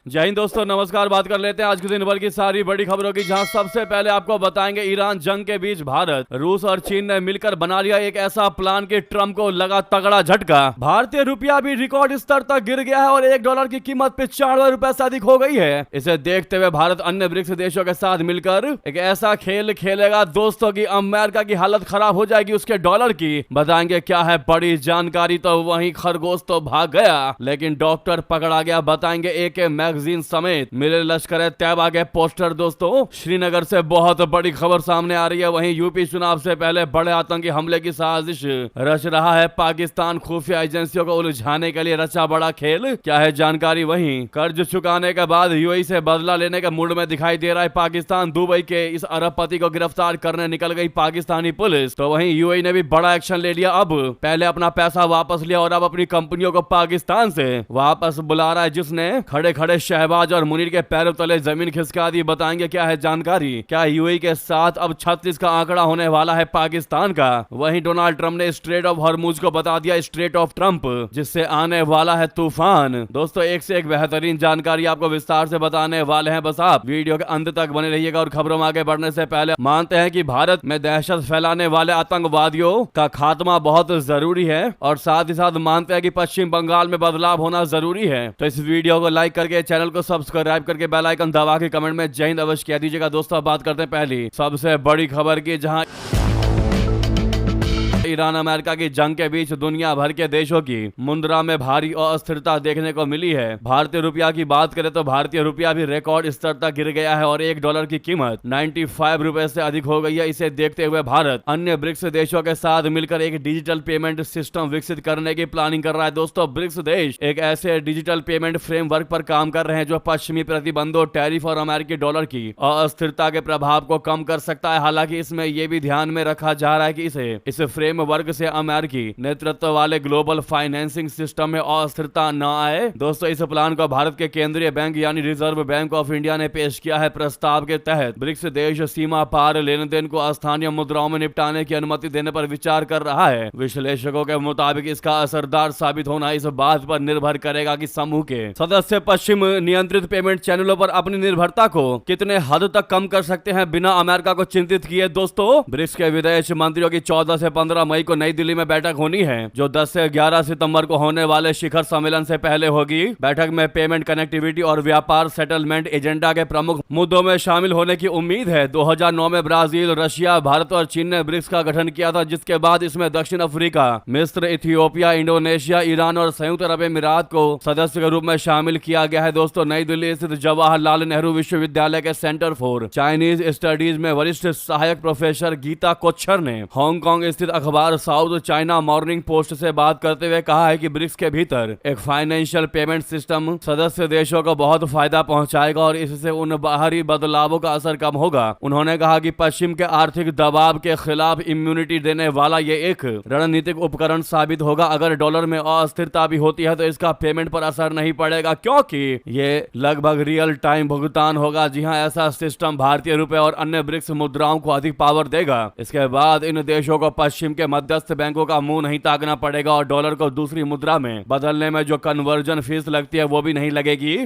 जय हिंद दोस्तों, नमस्कार। बात कर लेते हैं आज के दिन भर की सारी बड़ी खबरों की, जहां सबसे पहले आपको बताएंगे ईरान जंग के बीच भारत, रूस और चीन ने मिलकर बना लिया एक ऐसा प्लान कि ट्रंप को लगा तगड़ा झटका। भारतीय रुपया भी रिकॉर्ड स्तर तक गिर गया है और $1 की कीमत 95 रुपए से अधिक हो गई है। इसे देखते हुए भारत अन्य ब्रिक्स देशों के साथ मिलकर एक ऐसा खेल खेलेगा दोस्तों की अमेरिका की हालत खराब हो जाएगी उसके डॉलर की। बताएंगे क्या है बड़ी जानकारी। तो वहीं खरगोश तो भाग गया लेकिन डॉक्टर पकड़ा गया। बताएंगे एक मैगजीन समेत मिले लश्कर तैयबा के पोस्टर। दोस्तों श्रीनगर से बहुत बड़ी खबर सामने आ रही है। वहीं यूपी चुनाव से पहले बड़े आतंकी हमले की साजिश रच रहा है पाकिस्तान। खुफिया एजेंसियों को उलझाने के लिए रचा बड़ा खेल, क्या है जानकारी। वहीं कर्ज चुकाने के बाद यूएई से बदला लेने के मूड में दिखाई दे रहा है पाकिस्तान। दुबई के इस अरबपति को गिरफ्तार करने निकल गई पाकिस्तानी पुलिस। तो वहीं यूएई ने भी बड़ा एक्शन ले लिया। अब पहले अपना पैसा वापस लिया और अब अपनी कंपनियों को पाकिस्तान से वापस बुला रहा है, जिसने खड़े खड़े शहबाज और मुनीर के पैरों तले जमीन खिसका दी। बताएंगे क्या है जानकारी। क्या यूएई के साथ अब 36 का आंकड़ा होने वाला है पाकिस्तान का। वहीं डोनाल्ड ट्रंप ने स्ट्रेट ऑफ हॉर्मुज को बता दिया स्ट्रेट ऑफ ट्रंप, जिससे आने वाला है तूफान। दोस्तों एक से एक बेहतरीन जानकारी आपको विस्तार से बताने वाले हैं, बस आप वीडियो के अंत तक बने रहिएगा। और खबरों में आगे बढ़ने से पहले मानते हैं कि भारत में दहशत फैलाने वाले आतंकवादियों का खात्मा बहुत जरूरी है और साथ ही साथ मानते हैं कि पश्चिम बंगाल में बदलाव होना जरूरी है। तो इस वीडियो को लाइक करके चैनल को सब्सक्राइब करके बेल आइकन दबा के कमेंट में जय हिंद अवश्य कह दीजिएगा। दोस्तों बात करते हैं पहली सबसे बड़ी खबर की, जहां ईरान अमेरिका की जंग के बीच दुनिया भर के देशों की मुद्रा में भारी अस्थिरता देखने को मिली है। भारतीय रुपया की बात करें तो भारतीय रुपया भी रिकॉर्ड स्तर तक गिर गया है और $1 की कीमत 95 रुपए से अधिक हो गई है। इसे देखते हुए भारत अन्य ब्रिक्स देशों के साथ मिलकर एक डिजिटल पेमेंट सिस्टम विकसित करने की प्लानिंग कर रहा है। दोस्तों ब्रिक्स देश एक ऐसे डिजिटल पेमेंट फ्रेमवर्क पर काम कर रहे हैं जो पश्चिमी प्रतिबंधों, टैरिफ और अमेरिकी डॉलर की अस्थिरता के प्रभाव को कम कर सकता है। हालांकि इसमें यह भी ध्यान में रखा जा रहा है कि इस वर्ग से अमेरिकी नेतृत्व वाले ग्लोबल फाइनेंसिंग सिस्टम में अस्थिरता न आए। दोस्तों इस प्लान को भारत के केंद्रीय बैंक यानी रिजर्व बैंक ऑफ इंडिया ने पेश किया है। प्रस्ताव के तहत ब्रिक्स देश सीमा पार लेन देन को स्थानीय मुद्राओं में निपटाने की अनुमति देने पर विचार कर रहा है। विश्लेषकों के मुताबिक इसका असरदार साबित होना इस बात पर निर्भर करेगा कि समूह के सदस्य पश्चिम नियंत्रित पेमेंट चैनलों पर अपनी निर्भरता को कितने हद तक कम कर सकते हैं बिना अमेरिका को चिंतित किए। दोस्तों ब्रिक्स के विदेश मंत्रियों की 14 से 15 मई को नई दिल्ली में बैठक होनी है, जो 10 से 11 सितंबर को होने वाले शिखर सम्मेलन से पहले होगी। बैठक में पेमेंट, कनेक्टिविटी और व्यापार सेटलमेंट एजेंडा के प्रमुख मुद्दों में शामिल होने की उम्मीद है। 2009 में ब्राजील, रशिया, भारत और चीन ने ब्रिक्स का गठन किया था, जिसके बाद इसमें दक्षिण अफ्रीका, मिस्र, इथियोपिया, इंडोनेशिया, ईरान और संयुक्त अरब अमीरात को सदस्य के रूप में शामिल किया गया है। दोस्तों नई दिल्ली स्थित जवाहरलाल नेहरू विश्वविद्यालय के सेंटर फॉर चाइनीज स्टडीज में वरिष्ठ सहायक प्रोफेसर गीता कोच्छर ने हांगकांग स्थित अखबार साउथ चाइना मॉर्निंग पोस्ट से बात करते हुए कहा है कि ब्रिक्स के भीतर एक फाइनेंशियल पेमेंट सिस्टम सदस्य देशों को बहुत फायदा पहुंचाएगा और इससे उन बाहरी बदलावों का असर कम होगा। उन्होंने कहा कि पश्चिम के आर्थिक दबाव के खिलाफ इम्यूनिटी देने वाला ये एक रणनीतिक उपकरण साबित होगा। अगर डॉलर में अस्थिरता भी होती है तो इसका पेमेंट पर असर नहीं पड़ेगा, क्योंकि ये लगभग रियल टाइम भुगतान होगा। जी हां, ऐसा सिस्टम भारतीय रुपए और अन्य ब्रिक्स मुद्राओं को अधिक पावर देगा। इसके बाद इन देशों को पश्चिम के मध्यस्थ बैंकों का मुंह नहीं ताकना पड़ेगा और डॉलर को दूसरी मुद्रा में बदलने में जो कन्वर्जन फीस लगती है वो भी नहीं लगेगी।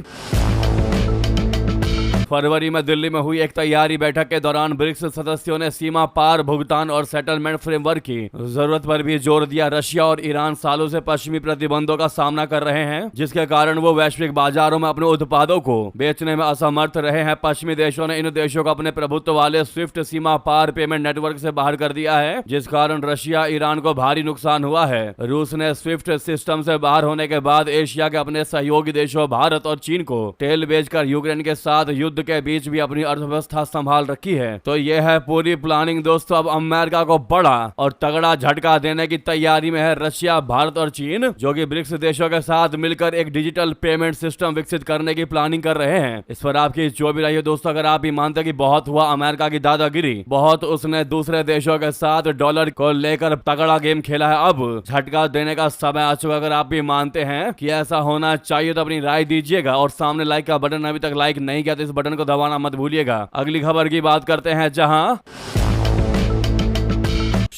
फरवरी में दिल्ली में हुई एक तैयारी बैठक के दौरान ब्रिक्स सदस्यों ने सीमा पार भुगतान और सेटलमेंट फ्रेमवर्क की जरूरत पर भी जोर दिया। रशिया और ईरान सालों से पश्चिमी प्रतिबंधों का सामना कर रहे हैं, जिसके कारण वो वैश्विक बाजारों में अपने उत्पादों को बेचने में असमर्थ रहे हैं। पश्चिमी देशों ने इन देशों को अपने प्रभुत्व वाले स्विफ्ट सीमा पार पेमेंट नेटवर्क से बाहर कर दिया है, जिस कारण रशिया, ईरान को भारी नुकसान हुआ है। रूस ने स्विफ्ट सिस्टम से बाहर होने के बाद एशिया के अपने सहयोगी देशों भारत और चीन को तेल बेचकर यूक्रेन के साथ युद्ध के बीच भी अपनी अर्थव्यवस्था संभाल रखी है। तो यह है पूरी प्लानिंग। दोस्तों अब अमेरिका को बड़ा और तगड़ा झटका देने की तैयारी में है रशिया, भारत और चीन, जो कि ब्रिक्स देशों के साथ मिलकर एक डिजिटल पेमेंट सिस्टम विकसित करने की प्लानिंग कर रहे हैं। इस पर आपकी जो भी रही है दोस्तों, अगर आप भी मानते कि बहुत हुआ अमेरिका की दादागिरी, बहुत उसने दूसरे देशों के साथ डॉलर को लेकर तगड़ा गेम खेला है, अब झटका देने का समय आ चुका। अगर आप भी मानते हैं कि ऐसा होना चाहिए तो अपनी राय दीजिएगा और सामने लाइक का बटन अभी तक लाइक नहीं किया तो इस बटन को दबाना मत भूलिएगा। अगली खबर की बात करते हैं, जहां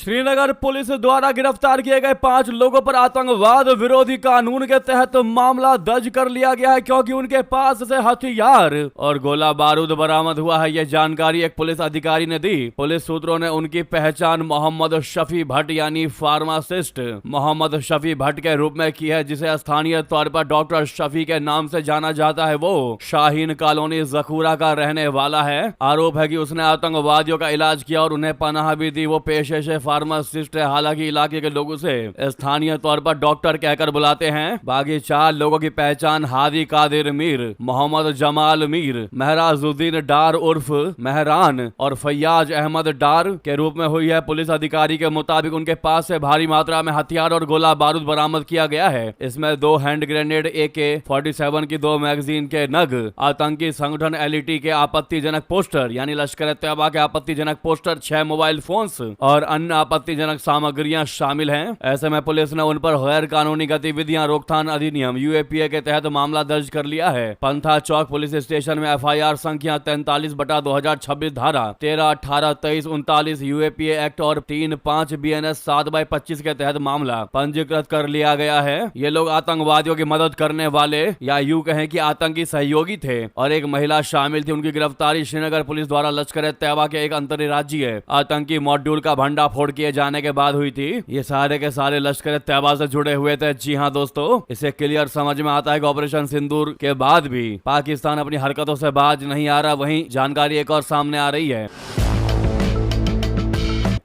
श्रीनगर पुलिस द्वारा गिरफ्तार किए गए 5 लोगों पर आतंकवाद विरोधी कानून के तहत मामला दर्ज कर लिया गया है, क्योंकि उनके पास से हथियार और गोला बारूद बरामद हुआ है। यह जानकारी एक पुलिस अधिकारी ने दी। पुलिस सूत्रों ने उनकी पहचान मोहम्मद शफी भट्ट यानी फार्मासिस्ट मोहम्मद शफी भट्ट के रूप में की है, जिसे स्थानीय तौर पर डॉक्टर शफी के नाम से जाना जाता है। वो शाहीन कॉलोनी जखूरा का रहने वाला है। आरोप है कि उसने आतंकवादियों का इलाज किया और उन्हें पनाह भी दी। वो पेशे से फार्मासिस्ट है, हालांकि इलाके के लोग उसे स्थानीय तौर पर डॉक्टर कहकर बुलाते हैं। बाकी 4 लोगों की पहचान हादी कादिर मीर, मोहम्मद जमाल मीर, महराजुद्दीन डार उर्फ महरान और फैयाज अहमद डार के रूप में हुई है। पुलिस अधिकारी के मुताबिक उनके पास से भारी मात्रा में हथियार और गोला बारूद बरामद किया गया है। इसमें 2 हैंड ग्रेनेड, AK-47 की 2 मैगजीन के नग, आतंकी संगठन LET के आपत्तिजनक पोस्टर यानी लश्कर तैयबा के आपत्तिजनक पोस्टर, 6 मोबाइल फोन्स और अन्य आपत्तिजनक सामग्रियां शामिल हैं। ऐसे में पुलिस ने उन पर गैर कानूनी गतिविधियां रोकथाम अधिनियम UAPA के तहत मामला दर्ज कर लिया है। पंथा चौक पुलिस स्टेशन में FIR संख्या 43/2026 धारा 13, 18, 23, 39 UAPA एक्ट और 3-5 BNS 7/25 के तहत मामला पंजीकृत कर लिया गया है। ये लोग आतंकवादियों की मदद करने वाले या यूं कहें कि आतंकी सहयोगी थे और एक महिला शामिल थी। उनकी गिरफ्तारी श्रीनगर पुलिस द्वारा लश्कर तैयबा के एक अंतर्राज्यीय आतंकी मॉड्यूल का भंडाफोड़ किए जाने के बाद हुई थी। ये सारे के सारे लश्कर तैयबा से जुड़े हुए थे। जी हाँ दोस्तों, इसे क्लियर समझ में आता है कि ऑपरेशन सिंदूर के बाद भी पाकिस्तान अपनी हरकतों से बाज नहीं आ रहा। वहीं जानकारी एक और सामने आ रही है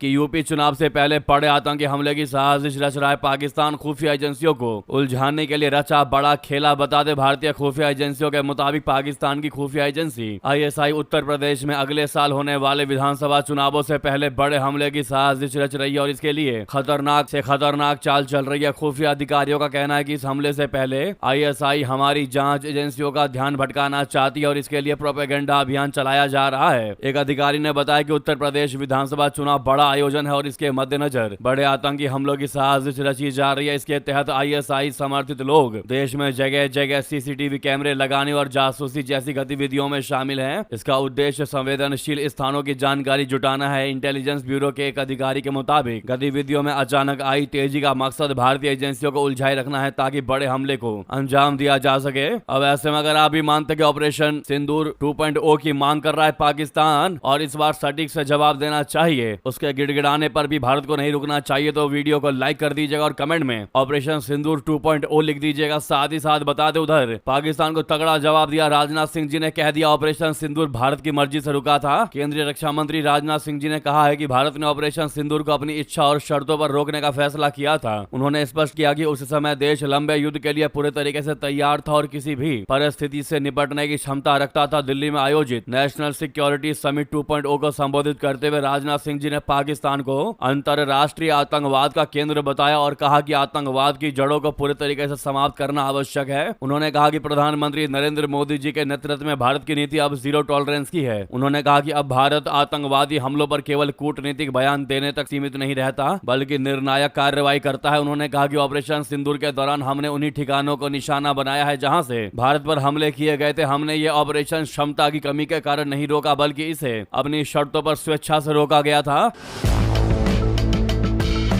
कि यूपी चुनाव से पहले पड़े आतंकी हमले की साजिश रच रहा है। पाकिस्तान खुफिया एजेंसियों को उलझाने के लिए रचा बड़ा खेला। बता दें, भारतीय खुफिया एजेंसियों के मुताबिक पाकिस्तान की खुफिया एजेंसी ISI उत्तर प्रदेश में अगले साल होने वाले विधानसभा चुनावों से पहले बड़े हमले की साजिश रच रही है और इसके लिए खतरनाक से खतरनाक चाल चल रही है। खुफिया अधिकारियों का कहना है कि इस हमले से पहले ISI हमारी जांच एजेंसियों का ध्यान भटकाना चाहती है और इसके लिए प्रोपेगेंडा अभियान चलाया जा रहा है। एक अधिकारी ने बताया कि उत्तर प्रदेश विधानसभा चुनाव बड़ा आयोजन है और इसके मद्देनजर बड़े आतंकी हमलों की साजिश रची जा रही है। इसके तहत ISI समर्थित लोग देश में जगह जगह CCTV कैमरे लगाने और जासूसी जैसी गतिविधियों में शामिल हैं। इसका उद्देश्य संवेदनशील स्थानों की जानकारी जुटाना है। इंटेलिजेंस ब्यूरो के एक अधिकारी के मुताबिक गतिविधियों में अचानक आई तेजी का मकसद भारतीय एजेंसियों को उलझाए रखना है ताकि बड़े हमले को अंजाम दिया जा सके। अब ऐसे में अगर आप भी मानते कि ऑपरेशन सिंदूर 2.0 की मांग कर रहा है पाकिस्तान और इस बार सटीक से जवाब देना चाहिए, उसके गिड़गिड़ाने पर भी भारत को नहीं रुकना चाहिए, तो वीडियो को लाइक कर दीजिएगा और कमेंट में ऑपरेशन सिंदूर 2.0 लिख दीजिएगा। साथ ही साथ बता दें, उधर पाकिस्तान को तगड़ा जवाब दिया राजनाथ सिंह जी ने। कह दिया ऑपरेशन सिंदूर भारत की मर्जी से रुका था। केंद्रीय रक्षा मंत्री राजनाथ सिंह जी ने कहा है कि भारत ने ऑपरेशन सिंदूर को अपनी इच्छा और शर्तों पर रोकने का फैसला किया था। उन्होंने स्पष्ट किया कि उस समय देश लंबे युद्ध के लिए पूरे तरीके से तैयार था और किसी भी परिस्थिति से निपटने की क्षमता रखता था। दिल्ली में आयोजित नेशनल सिक्योरिटी समिट 2.0 को संबोधित करते हुए राजनाथ सिंह जी ने पाकिस्तान को अंतरराष्ट्रीय आतंकवाद का केंद्र बताया और कहा कि आतंकवाद की जड़ों को पूरे तरीके से समाप्त करना आवश्यक है। उन्होंने कहा कि प्रधानमंत्री नरेंद्र मोदी जी के नेतृत्व में भारत की नीति अब जीरो टॉलरेंस की है। उन्होंने कहा कि अब भारत आतंकवादी हमलों पर केवल कूटनीतिक बयान देने तक सीमित नहीं रहता बल्कि निर्णायक कार्रवाई करता है। उन्होंने कहा कि ऑपरेशन सिंदूर के दौरान हमने उन्हीं ठिकानों को निशाना बनाया है जहां से भारत पर हमले किए गए थे। हमने ये ऑपरेशन क्षमता की कमी के कारण नहीं रोका बल्कि इसे अपनी शर्तों पर स्वेच्छा से रोका गया था।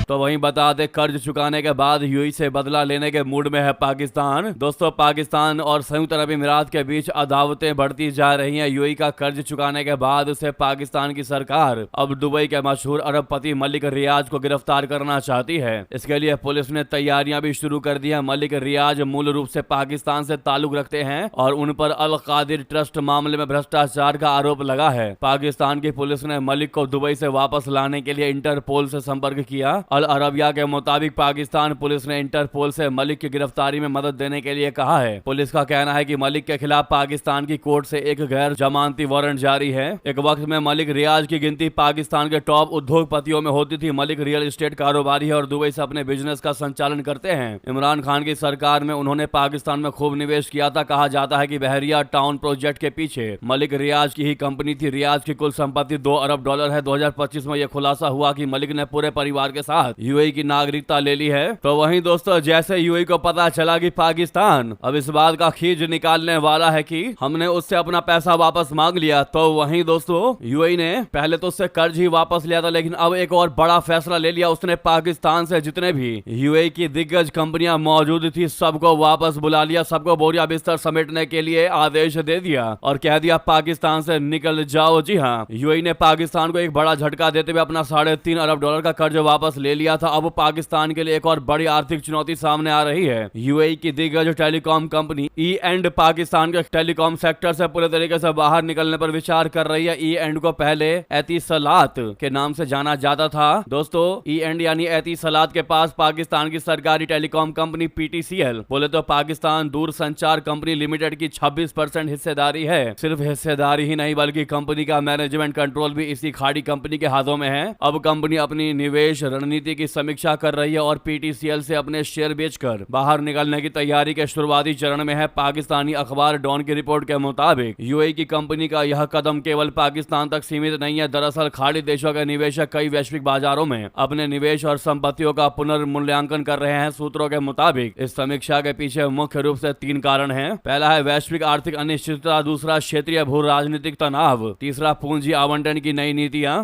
तो वहीं बता दे, कर्ज चुकाने के बाद यूएई से बदला लेने के मूड में है पाकिस्तान। दोस्तों, पाकिस्तान और संयुक्त अरब अमीरात के बीच अदावतें बढ़ती जा रही हैं। यूएई का कर्ज चुकाने के बाद उसे पाकिस्तान की सरकार अब दुबई के मशहूर अरबपति मलिक रियाज को गिरफ्तार करना चाहती है। इसके लिए पुलिस ने तैयारियां भी शुरू कर दी है। मलिक रियाज मूल रूप से पाकिस्तान से ताल्लुक रखते हैं और उन पर अल कादिर ट्रस्ट मामले में भ्रष्टाचार का आरोप लगा है। पाकिस्तान की पुलिस ने मलिक को दुबई से वापस लाने के लिए इंटरपोल से संपर्क किया। अल अरबिया के मुताबिक पाकिस्तान पुलिस ने इंटरपोल से मलिक की गिरफ्तारी में मदद देने के लिए कहा है। पुलिस का कहना है कि मलिक के खिलाफ पाकिस्तान की कोर्ट से एक गैर जमानती वारंट जारी है। एक वक्त में मलिक रियाज की गिनती पाकिस्तान के टॉप उद्योगपतियों में होती थी। मलिक रियल एस्टेट कारोबारी है और दुबई से अपने बिजनेस का संचालन करते हैं। इमरान खान की सरकार में उन्होंने पाकिस्तान में खूब निवेश किया था। कहा जाता है कि बहरिया टाउन प्रोजेक्ट के पीछे मलिक रियाज की ही कंपनी थी। रियाज की कुल संपत्ति $2 अरब है। 2025 में यह खुलासा हुआ कि मलिक ने पूरे परिवार के साथ साथ यूएई की नागरिकता ले ली है। तो वहीं दोस्तों जैसे यूएई को पता चला कि पाकिस्तान अब इस बात का खींच निकालने वाला है कि हमने उससे अपना पैसा वापस मांग लिया, तो वहीं दोस्तों यूएई ने पहले तो उससे कर्ज ही वापस लिया था, लेकिन अब एक और बड़ा फैसला ले लिया। उसने पाकिस्तान से जितने भी यूएई की दिग्गज कंपनियां मौजूद थी सबको वापस बुला लिया, सबको बोरिया बिस्तर समेटने के लिए आदेश दे दिया और कह दिया पाकिस्तान से निकल जाओ। जी हाँ, यूएई ने पाकिस्तान को एक बड़ा झटका देते हुए अपना $3.5 अरब का कर्ज वापस ले लिया था। अब पाकिस्तान के लिए एक और बड़ी आर्थिक चुनौती सामने आ रही है। यूएई की दिग्गज telecom company E and Pakistan के टेलीकॉम सेक्टर से पूरे तरीके से बाहर निकलने पर विचार कर रही है। ई एंड को पहले एतिसलात के नाम से जाना जाता था। दोस्तों ई एंड यानी एतिसलात के पास पाकिस्तान की सरकारी टेलीकॉम कंपनी पीटीसीएल बोले तो पाकिस्तान दूरसंचार कंपनी लिमिटेड की 26% हिस्सेदारी है। सिर्फ हिस्सेदारी ही नहीं बल्कि कंपनी का मैनेजमेंट कंट्रोल भी इसी खाड़ी कंपनी के हाथों में है। अब कंपनी अपनी निवेश रणनीति की समीक्षा कर रही है और पीटीसीएल से अपने शेयर बेचकर बाहर निकलने की तैयारी के शुरुआती चरण में है। पाकिस्तानी अखबार डॉन की रिपोर्ट के मुताबिक यूएई की कंपनी का यह कदम केवल पाकिस्तान तक सीमित नहीं है। दरअसल खाड़ी देशों के निवेशक कई वैश्विक बाजारों में अपने निवेश और संपत्तियों का पुनर्मूल्यांकन कर रहे हैं। सूत्रों के मुताबिक इस समीक्षा के पीछे मुख्य रूप से 3 कारण हैं। पहला है वैश्विक आर्थिक अनिश्चितता, दूसरा क्षेत्रीय भू राजनीतिक तनाव, तीसरा पूंजी आवंटन की नई नीतियां।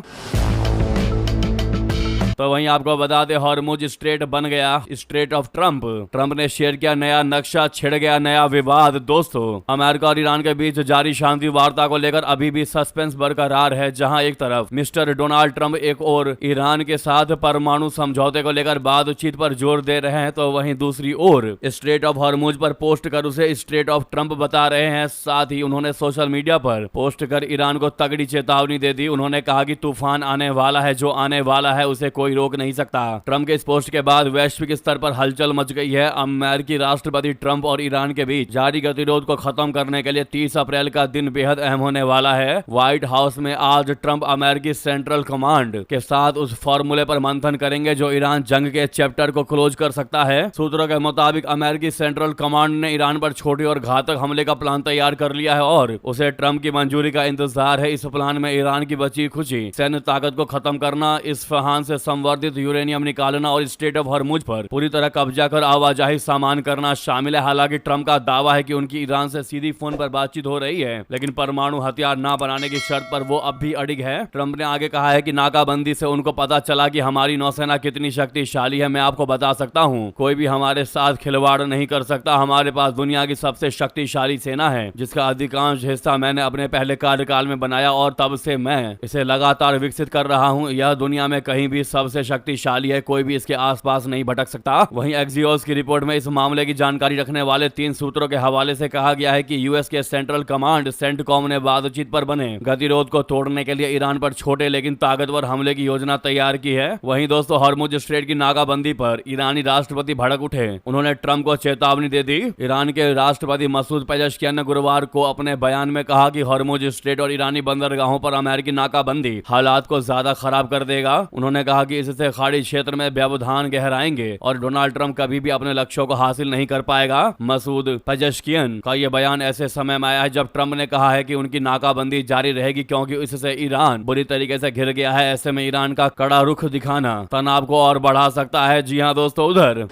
तो वहीं आपको बता दें हॉर्मुज स्ट्रेट बन गया स्ट्रेट ऑफ ट्रंप। ट्रंप ने शेयर किया नया नक्शा, छिड़ गया नया विवाद। दोस्तों अमेरिका और ईरान के बीच जारी शांति वार्ता को लेकर अभी भी सस्पेंस बरकरार है। जहां एक तरफ मिस्टर डोनाल्ड ट्रंप एक और ईरान के साथ परमाणु समझौते को लेकर बातचीत पर जोर दे रहे हैं, तो वहीं दूसरी ओर स्ट्रेट ऑफ हॉर्मुज पर पोस्ट कर उसे स्ट्रेट ऑफ ट्रंप बता रहे हैं। साथ ही उन्होंने सोशल मीडिया पर पोस्ट कर ईरान को तगड़ी चेतावनी दे दी। उन्होंने कहा कि तूफान आने वाला है, जो आने वाला है उसे कोई रोक नहीं सकता। ट्रंप के इस पोस्ट के बाद वैश्विक स्तर पर हलचल मच गई है। अमेरिकी राष्ट्रपति ट्रंप और ईरान के बीच जारी गतिरोध को खत्म करने के लिए 30 अप्रैल का दिन बेहद अहम होने वाला है। व्हाइट हाउस में आज ट्रंप अमेरिकी सेंट्रल कमांड के साथ उस फॉर्मूले पर मंथन करेंगे जो ईरान जंग के चैप्टर को क्लोज कर सकता है। सूत्रों के मुताबिक अमेरिकी सेंट्रल कमांड ने ईरान पर छोटे और घातक हमले का प्लान तैयार कर लिया है और उसे ट्रंप की मंजूरी का इंतजार है। इस प्लान में ईरान की बची खुची सैन्य ताकत को खत्म करना, इस्फहान से संवर्धित यूरेनियम निकालना और स्ट्रेट ऑफ हॉर्मुज पर पूरी तरह कब्जा कर आवाजाही सामान करना शामिल है। हालांकि ट्रंप का दावा है कि उनकी ईरान से सीधी फोन पर बातचीत हो रही है, लेकिन परमाणु हथियार ना बनाने की शर्त पर वो अब भी अड़िग है। ट्रंप ने आगे कहा है कि नाकाबंदी से उनको पता चला कि हमारी नौसेना कितनी शक्तिशाली है। मैं आपको बता सकता हूँ कोई भी हमारे साथ खिलवाड़ नहीं कर सकता। हमारे पास दुनिया की सबसे शक्तिशाली सेना है जिसका अधिकांश हिस्सा मैंने अपने पहले कार्यकाल में बनाया और तब से मैं इसे लगातार विकसित कर रहा हूँ। यह दुनिया में कहीं भी सबसे शक्तिशाली है, कोई भी इसके आसपास नहीं भटक सकता। वहीं एक्सियोस की रिपोर्ट में इस मामले की जानकारी रखने वाले 3 सूत्रों के हवाले से कहा गया है कि यूएस के सेंट्रल कमांड सेंटकॉम ने बातचीत पर बने गतिरोध को तोड़ने के लिए ईरान पर छोटे लेकिन ताकतवर हमले की योजना तैयार की है। वहीं दोस्तों हॉर्मुज स्ट्रेट की नाकाबंदी पर ईरानी राष्ट्रपति भड़क उठे। उन्होंने ट्रंप को चेतावनी दे दी। ईरान के राष्ट्रपति मसूद पेजेश्कियान ने गुरुवार को अपने बयान में कहा कि हॉर्मुज स्ट्रेट और ईरानी बंदरगाहों पर अमेरिकी नाकाबंदी हालात को ज्यादा खराब कर देगा। उन्होंने कहा कि इससे खाड़ी क्षेत्र में व्यवधान गहराएंगे और डोनाल्ड ट्रंप कभी भी अपने लक्ष्यों को हासिल नहीं कर पाएगा। मसूद पेजेश्कियान का यह बयान ऐसे समय में आया है जब ट्रंप ने कहा है कि उनकी नाकाबंदी जारी रहेगी क्योंकि इससे ईरान बुरी तरीके से घिर गया है। ऐसे में ईरान का कड़ा रुख दिखाना तनाव को और बढ़ा सकता है। जी हाँ दोस्तों, उधर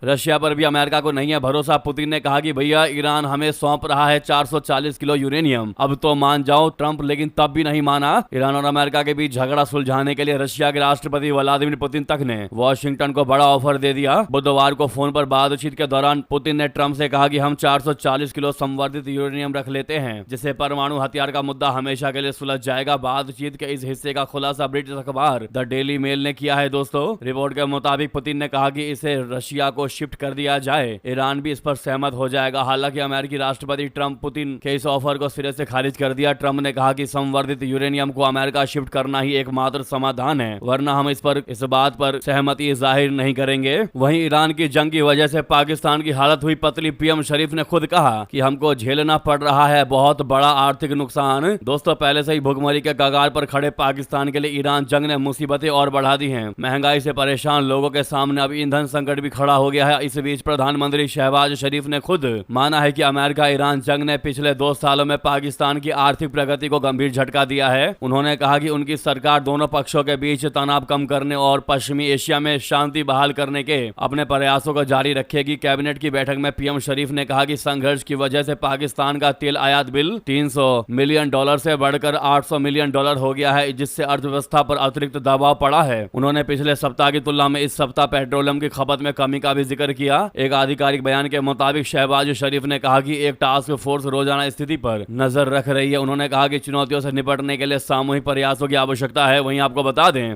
रशिया पर भी अमेरिका को नहीं है भरोसा। पुतिन ने कहा कि भैया ईरान हमें सौंप रहा है 440 किलो यूरेनियम, अब तो मान जाओ। ट्रंप लेकिन तब भी नहीं माना। ईरान और अमेरिका के बीच झगड़ा सुलझाने के लिए रशिया के राष्ट्रपति व्लादिमीर पुतिन तक ने वॉशिंगटन को बड़ा ऑफर दे दिया। बुधवार को फोन पर बातचीत के दौरान पुतिन ने ट्रंप से कहा कि हम 440 किलो संवर्धित यूरेनियम रख लेते हैं जिससे परमाणु हथियार का मुद्दा हमेशा के लिए सुलझ जाएगा। बातचीत के इस हिस्से का खुलासा ब्रिटिश अखबार द डेली मेल ने किया है। दोस्तों रिपोर्ट के मुताबिक पुतिन ने कहा कि इसे रशिया को शिफ्ट कर दिया जाए, ईरान भी इस पर सहमत हो जाएगा। हालांकि अमेरिकी राष्ट्रपति ट्रंप पुतिन के इस ऑफर को सिरे से खारिज कर दिया। ट्रंप ने कहा कि संवर्धित यूरेनियम को अमेरिका शिफ्ट करना ही एकमात्र समाधान है, वरना हम इस बात पर सहमति जाहिर नहीं करेंगे। वहीं ईरान की जंग की वजह से पाकिस्तान की हालत हुई पतली। पीएम शरीफ ने खुद कहा कि हमको झेलना पड़ रहा है बहुत बड़ा आर्थिक नुकसान। दोस्तों पहले से ही भुखमरी के कगार पर खड़े पाकिस्तान के लिए ईरान जंग ने मुसीबतें और बढ़ा दी हैं। महंगाई से परेशान लोगों के सामने अब ईंधन संकट भी खड़ा हो गया गया है। इस बीच प्रधानमंत्री शहबाज शरीफ ने खुद माना है कि अमेरिका ईरान जंग ने पिछले 2 सालों में पाकिस्तान की आर्थिक प्रगति को गंभीर झटका दिया है। उन्होंने कहा कि उनकी सरकार दोनों पक्षों के बीच तनाव कम करने और पश्चिमी एशिया में शांति बहाल करने के अपने प्रयासों को जारी रखेगी। कैबिनेट की बैठक में पीएम शरीफ ने कहा कि संघर्ष की वजह से पाकिस्तान का तेल आयात बिल $300 मिलियन से बढ़कर $800 मिलियन हो गया है, जिससे अर्थव्यवस्था पर अतिरिक्त दबाव पड़ा है। उन्होंने पिछले सप्ताह की तुलना में इस सप्ताह पेट्रोलियम की खपत में कमी का भी जिक्र किया। एक आधिकारिक बयान के मुताबिक शहबाज शरीफ ने कहा कि एक टास्क फोर्स रोजाना स्थिति पर नजर रख रही है। उन्होंने कहा कि चुनौतियों से निपटने के लिए सामूहिक प्रयासों की आवश्यकता है। वहीं आपको बता दें,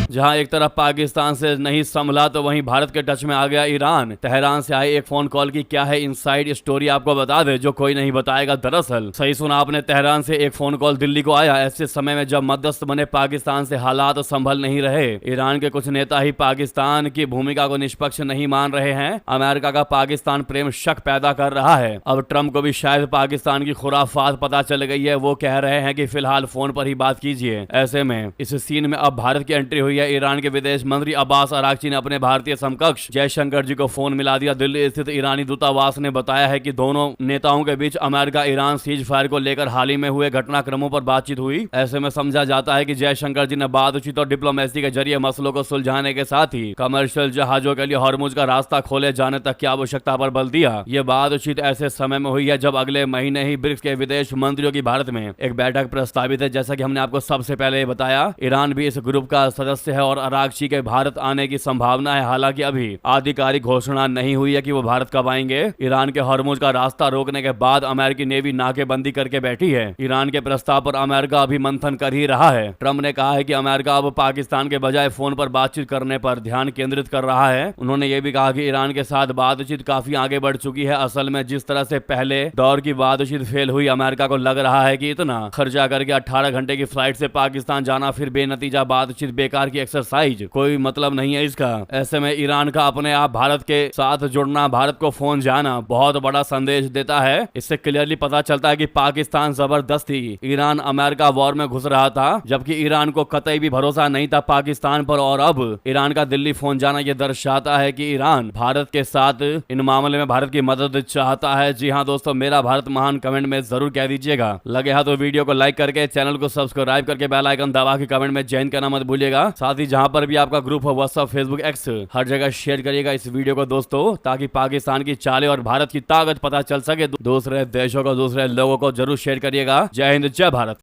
जहां एक तरफ पाकिस्तान से नहीं संभला तो वहीं भारत के टच में आ गया ईरान। तेहरान से आए एक फोन कॉल की क्या है इनसाइड स्टोरी आपको बता दे, जो कोई नहीं बताएगा। दरअसल सही सुना आपने, तेहरान से एक फोन कॉल दिल्ली को आया। ऐसे समय में जब मध्यस्थ बने पाकिस्तान से हालात संभल नहीं रहे। ईरान के कुछ नेता ही पाकिस्तान की भूमिका को निष्पक्ष नहीं मान रहे हैं। अमेरिका का पाकिस्तान प्रेम शक पैदा कर रहा है। अब ट्रंप को भी शायद पाकिस्तान की खुराफात पता चल गई है। वो कह रहे हैं कि फिलहाल फोन पर ही बात कीजिए। ऐसे में इस सीन में अब भारत की एंट्री हुई है। ईरान के विदेश मंत्री अब्बास अरागची ने अपने भारतीय समकक्ष जयशंकर जी को फोन मिला दिया। दिल्ली स्थित ईरानी दूतावास ने बताया है कि दोनों नेताओं के बीच अमेरिका ईरान सीज फायर को लेकर हाल ही में हुए घटनाक्रमों पर बातचीत हुई। ऐसे में समझा जाता है कि जयशंकर जी ने बातचीत और डिप्लोमेसी के जरिए मसलों को सुलझाने के साथ ही कमर्शियल जहाजों के लिए हॉर्मुज का रास्ता खोले जाने तक की आवश्यकता पर बल दिया। ये बातचीत ऐसे समय में हुई है जब अगले महीने ही ब्रिक्स के विदेश मंत्रियों की भारत में एक बैठक प्रस्तावित है। जैसा कि हमने आपको सबसे पहले बताया, ईरान भी इस ग्रुप का सदस्य है और अरागची के भारत आने की संभावना है। हालांकि अभी आधिकारिक घोषणा नहीं हुई है कि वो भारत कब आएंगे। ईरान के हॉर्मुज का रास्ता रोकने के बाद अमेरिकी नेवी नाकेबंदी करके बैठी है। ईरान के प्रस्ताव पर अमेरिका अभी मंथन कर ही रहा है। ट्रंप ने कहा है कि अमेरिका अब पाकिस्तान के बजाय फोन पर बातचीत करने पर ध्यान केंद्रित कर रहा है। उन्होंने ये भी कहा कि ईरान के साथ बातचीत काफी आगे बढ़ चुकी है। असल में जिस तरह से पहले दौर की बातचीत फेल हुई, अमेरिका को लग रहा है कि इतना खर्चा करके 18 घंटे की फ्लाइट से पाकिस्तान जाना, फिर बेनतीजा बातचीत, बेकार की एक्सरसाइज, कोई मतलब नहीं है इसका। ऐसे में ईरान का अपने आप भारत के साथ जुड़ना, भारत को फोन जाना बहुत बड़ा संदेश देता है। इससे क्लियरली पता चलता है कि पाकिस्तान जबरदस्ती ईरान अमेरिका वॉर में घुस रहा था, जबकि ईरान को कतई भी भरोसा नहीं था पाकिस्तान पर। और अब ईरान का दिल्ली फोन जाना यह दर्शाता है कि ईरान भारत के साथ इन मामले में भारत की मदद चाहता है। जी हाँ दोस्तों, मेरा भारत महान कमेंट में जरूर कह दीजिएगा। लगे हाथ तो वीडियो को लाइक करके, चैनल को सब्सक्राइब करके, बेल आइकन दबा के कमेंट में ज्वाइन करना मत भूलिएगा। साथ ही जहां पर भी आपका ग्रुप हो, व्हाट्सएप, फेसबुक, एक्स, हर जगह शेयर करिएगा इस वीडियो को दोस्तों, ताकि पाकिस्तान की चालें और भारत की ताकत पता चल सके। दूसरे देशों को, दूसरे लोगों को जरूर शेयर करिएगा। जय हिंद, जय भारत।